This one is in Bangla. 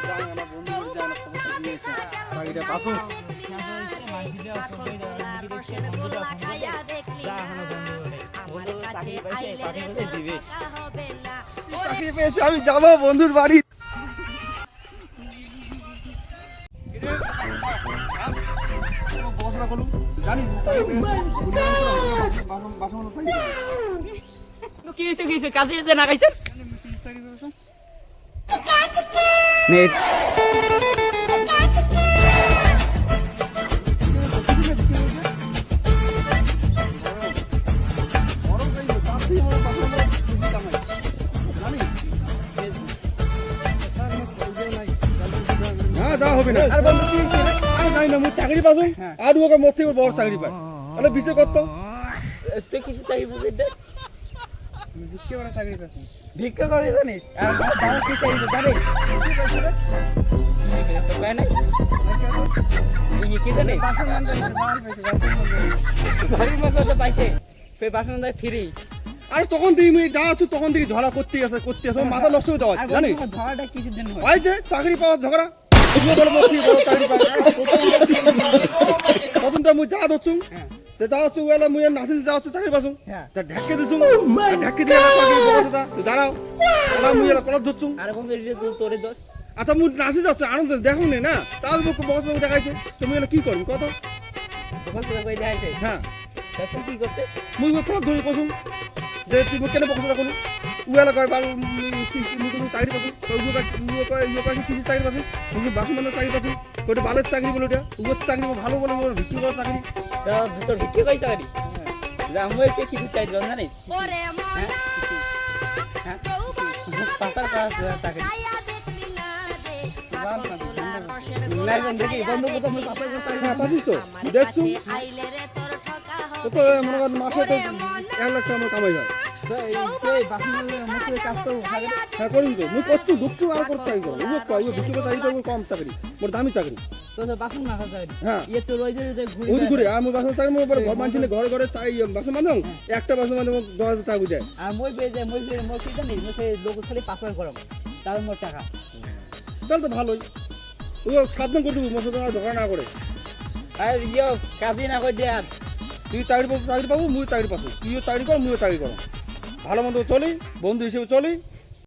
যাও না বন্ধু করে যাও না খবরটা দিয়েছে চাকরিটা পাসো চাকরি পেয়েছি আমি যাবো বন্ধুর বাড়ি কাজে যেতে না খাইছেন হবে না আর বন্ধু কি আর যাই না চাকরি পাসো আর ওকে মত থেকে বড় চাকরি পায় তাহলে বিশে করতো তুই কিছু চাকরি বুঝে দে ভিক্ষে করা চাকরি পাসো ভিক্ষা করে জানিস আর বাবা কি চাকরি জানিস তাই না এই কি জানিস বাসন মান পাইছে বাড়ির মধ্যে তো পাইছে ফে বাসন দেয় ফ্রি আর তখন তুমি যা আছো তখন থেকে ঝগড়া করতে আসে মাথা নষ্ট হয়ে যাচ্ছে জানিস ঝগড়াটা কিছুদিন হয় ভাই যে চাকরি পাওয়া ঝগড়া প্রথমটা মুই যা দচ্ছু যা হচ্ছে ওলা মুই নাসিস যা হচ্ছে চাকরি পাসু তা ঢাকে দিছু ঢাকে দিয়ে চাকরি বসতা দাঁড়াও ওলা মুই এলা কলা দচ্ছু আর বন্ধু তোরে দোষ আচ্ছা মুই নাসিস যাচ্ছে আনন্দ দেখো না তার বসে দেখাইছে তুমি এলা কি করবি কত বসে কই দেখাইছে হ্যাঁ তুই কি করতে মুই কলা ধরে কসু যে তুই কেন বসে দেখো উয়ালা কয় বাল মুই কোনো চাকরি পাসু কিছু চাকরি পাসিস মুই বাসু মানে চাকরি পাসু ওটা বালের চাকরি বলে ওটা উয়ার চাকরি ভালো বলে ওর ভিক্ষি করা চাকরি তোর ভিক্ষে কই চাকরি আমি একে কিছু চাই জানিস হ্যাঁ পাতার কাজ চাকরি বন্ধু কথা আমি পাতার কাজ চাকরি হ্যাঁ পাসিস তো দেখছু তো মনে কর মাসে তো 1 লাখ টাকা কামাই হয় হ্যাঁ করিম তো মুই করছু ঢুকছু আর করতে চাকরি করো ও কয় ও ভিক্ষি করা চাকরি কম চাকরি মোর দামি চাকরি হ্যাঁ ওই ঘুরে আর মুই বাসন চাকরি মোর ঘর মানছিলে ঘরে ঘরে চাই বাসন বাঁধাও একটা বাসন বাঁধে 10,000 টাকা বুঝায় আর মই বেজে মই কি জানিস মই লোক খালি পাসওয়ার্ড করাম তার মোর টাকা তাহলে তো ভালোই ও সাবধান করে দেবো মোর সাথে ঝগড়া না করে আর কাজই না করে দেয় তুই চাকরি পাবো মুই চাকরি পাবো তুইও চাকরি কর মুইও চাকরি করো ভালো মন্দ চলি বন্ধু হিসেবে চলি